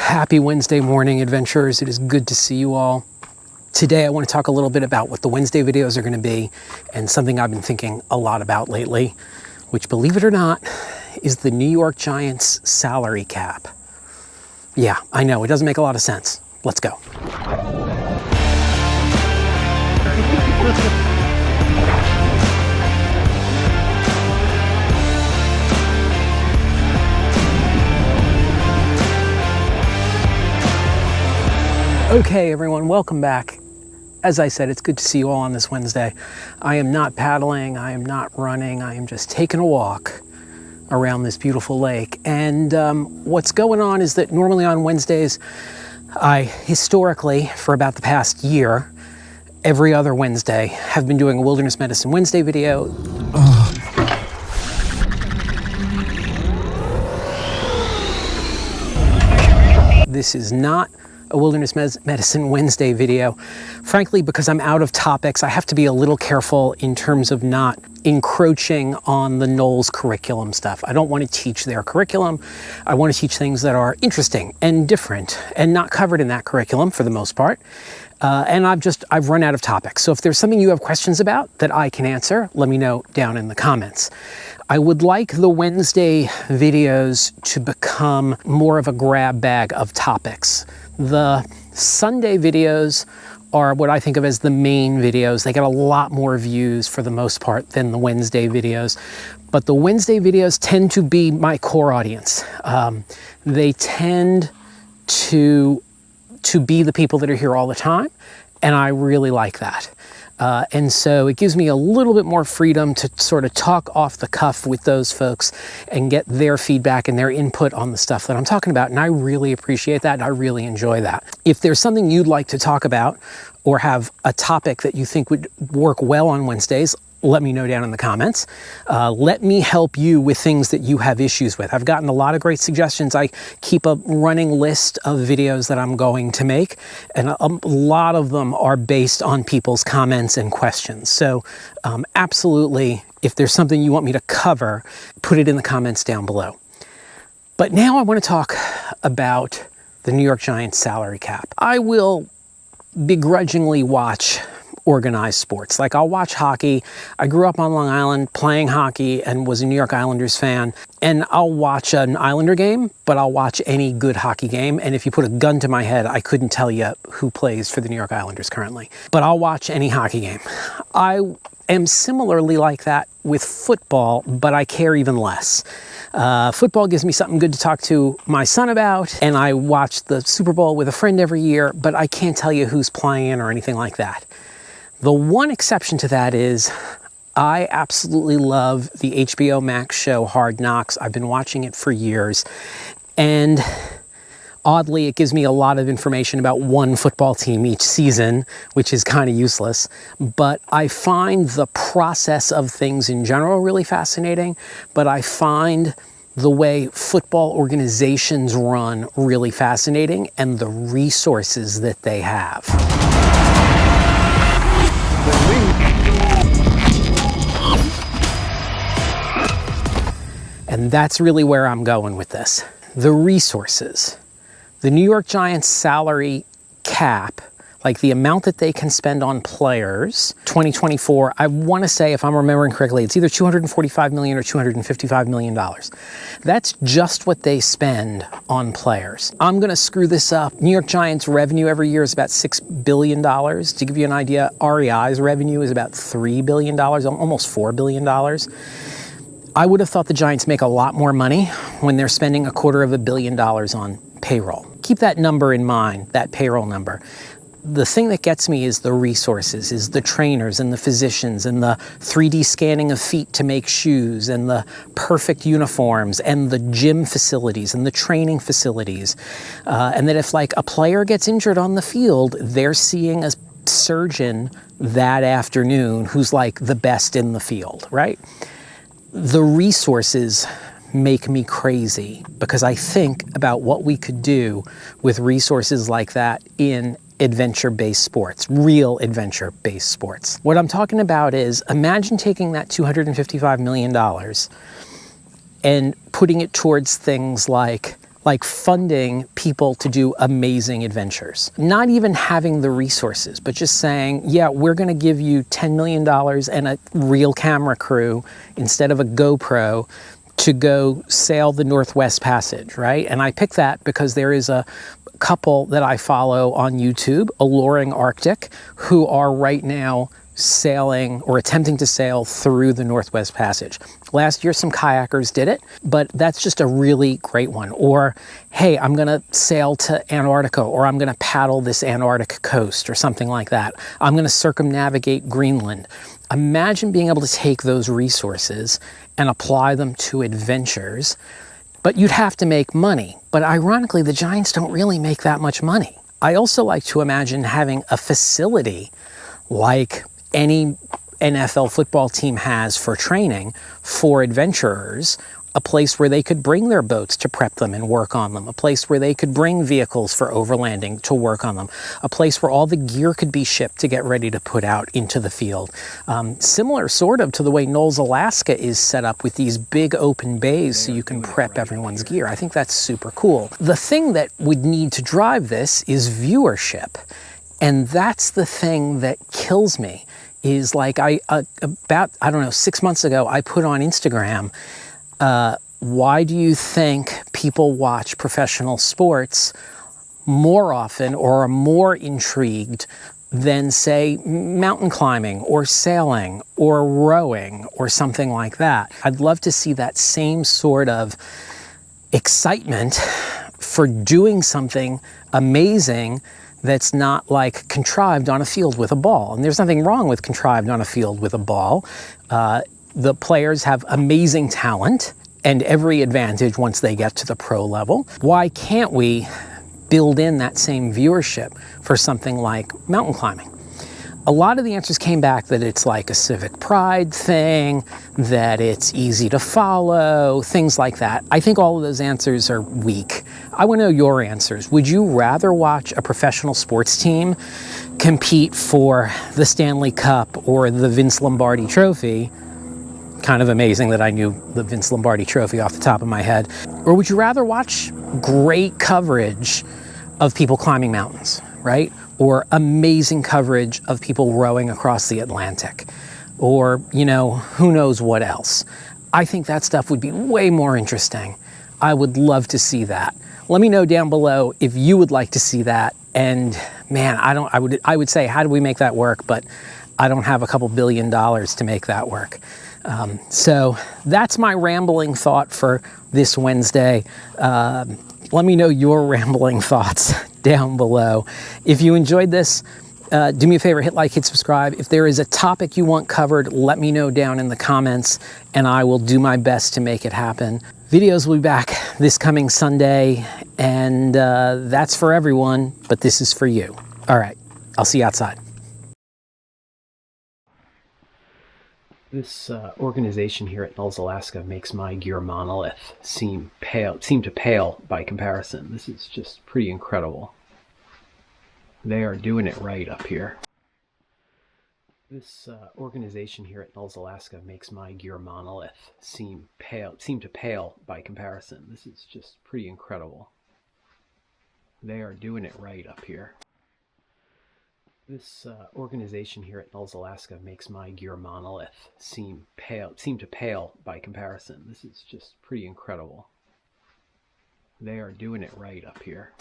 Happy Wednesday morning, adventurers. It is good to see you all. Today I want to talk a little bit about what the Wednesday videos are going to be and something I've been thinking a lot about lately, which, believe it or not, is the New York Giants salary cap. Yeah, I know, it doesn't make a lot of sense. Let's go. Okay, everyone, welcome back. As I said, it's good to see you all on this Wednesday. I am not paddling, I am not running, I am just taking a walk around this beautiful lake. And what's going on is that normally on Wednesdays, I historically, for about the past year, every other Wednesday, have been doing a Wilderness Medicine Wednesday video. This is not a Wilderness Medicine Wednesday video, frankly, because I'm out of topics. I have to be a little careful in terms of not encroaching on the Knowles curriculum stuff. I don't want to teach their curriculum. I want to teach things that are interesting and different and not covered in that curriculum for the most part. And I've run out of topics. So if there's something you have questions about that I can answer, let me know down in the comments. I would like the Wednesday videos to become more of a grab bag of topics. The Sunday videos are what I think of as the main videos. They get a lot more views for the most part than the Wednesday videos. But the Wednesday videos tend to be my core audience. They tend to be the people that are here all the time, and I really like that. And so it gives me a little bit more freedom to sort of talk off the cuff with those folks and get their feedback and their input on the stuff that I'm talking about. And I really appreciate that, and I really enjoy that. If there's something you'd like to talk about or have a topic that you think would work well on Wednesdays, let me know down in the comments. Let me help you with things that you have issues with. I've gotten a lot of great suggestions. I keep a running list of videos that I'm going to make, and a lot of them are based on people's comments and questions. So absolutely, if there's something you want me to cover, put it in the comments down below. But now I want to talk about the New York Giants salary cap. I will begrudgingly watch organized sports. Like, I'll watch hockey. I grew up on Long Island playing hockey and was a New York Islanders fan. And I'll watch an Islander game, but I'll watch any good hockey game. And if you put a gun to my head, I couldn't tell you who plays for the New York Islanders currently. But I'll watch any hockey game. I am similarly like that with football, but I care even less. Football gives me something good to talk to my son about, and I watch the Super Bowl with a friend every year, but I can't tell you who's playing or anything like that. The one exception to that is I absolutely love the HBO Max show Hard Knocks. I've been watching it for years, and oddly, it gives me a lot of information about one football team each season, which is kind of useless. But I find the process of things in general really fascinating, but I find the way football organizations run really fascinating, and the resources that they have. And that's really where I'm going with this. The resources. The New York Giants salary cap, like the amount that they can spend on players, 2024, I want to say, if I'm remembering correctly, it's either $245 million or $255 million. That's just what they spend on players. I'm going to screw this up. New York Giants revenue every year is about $6 billion. To give you an idea, REI's revenue is about $3 billion, almost $4 billion. I would have thought the Giants make a lot more money when they're spending $250 million on payroll. Keep that number in mind, that payroll number. The thing that gets me is the resources, is the trainers and the physicians and the 3D scanning of feet to make shoes and the perfect uniforms and the gym facilities and the training facilities. And that if like a player gets injured on the field, they're seeing a surgeon that afternoon who's like the best in the field, right? The resources make me crazy because I think about what we could do with resources like that in adventure-based sports, real adventure-based sports. What I'm talking about is, imagine taking that $255 million and putting it towards things like like funding people to do amazing adventures. Not even having the resources, but just saying, yeah, we're going to give you $10 million and a real camera crew instead of a GoPro to go sail the Northwest Passage, right? And I picked that because there is a couple that I follow on YouTube, Alluring Arctic, who are right now sailing or attempting to sail through the Northwest Passage. Last year, some kayakers did it, but that's just a really great one. Or, hey, I'm gonna sail to Antarctica, or I'm gonna paddle this Antarctic coast, or something like that. I'm gonna circumnavigate Greenland. Imagine being able to take those resources and apply them to adventures, but you'd have to make money. But ironically, the Giants don't really make that much money. I also like to imagine having a facility like any NFL football team has for training for adventurers, a place where they could bring their boats to prep them and work on them, a place where they could bring vehicles for overlanding to work on them, a place where all the gear could be shipped to get ready to put out into the field. Similar sort of to the way Knowles, Alaska is set up with these big open bays so you can prep everyone's gear. I think that's super cool. The thing that would need to drive this is viewership. And that's the thing that kills me, is like about, I don't know, 6 months ago, I put on Instagram, why do you think people watch professional sports more often or are more intrigued than, say, mountain climbing or sailing or rowing or something like that? I'd love to see that same sort of excitement for doing something amazing that's not like contrived on a field with a ball. And there's nothing wrong with contrived on a field with a ball. The players have amazing talent and every advantage once they get to the pro level. Why can't we build in that same viewership for something like mountain climbing? A lot of the answers came back that it's like a civic pride thing, that it's easy to follow, things like that. I think all of those answers are weak. I want to know your answers. Would you rather watch a professional sports team compete for the Stanley Cup or the Vince Lombardi Trophy? Kind of amazing that I knew the Vince Lombardi Trophy off the top of my head. Or would you rather watch great coverage of people climbing mountains, right? Or amazing coverage of people rowing across the Atlantic, or, you know, who knows what else. I think that stuff would be way more interesting. I would love to see that. Let me know down below if you would like to see that. And man, I would say, how do we make that work? But I don't have a couple $1 billion to make that work. So that's my rambling thought for this Wednesday. Let me know your rambling thoughts down below. If you enjoyed this, do me a favor, hit like, hit subscribe. If there is a topic you want covered, let me know down in the comments and I will do my best to make it happen. Videos will be back this coming Sunday, and that's for everyone, but this is for you. All right, I'll see you outside. This organization here at Knowles, Alaska makes my gear monolith seem to pale by comparison. This is just pretty incredible. They are doing it right up here. This organization here at Knowles, Alaska makes my gear monolith seem to pale by comparison. This is just pretty incredible. They are doing it right up here. This organization here at Knowles, Alaska makes my gear monolith seem to pale by comparison. This is just pretty incredible. They are doing it right up here.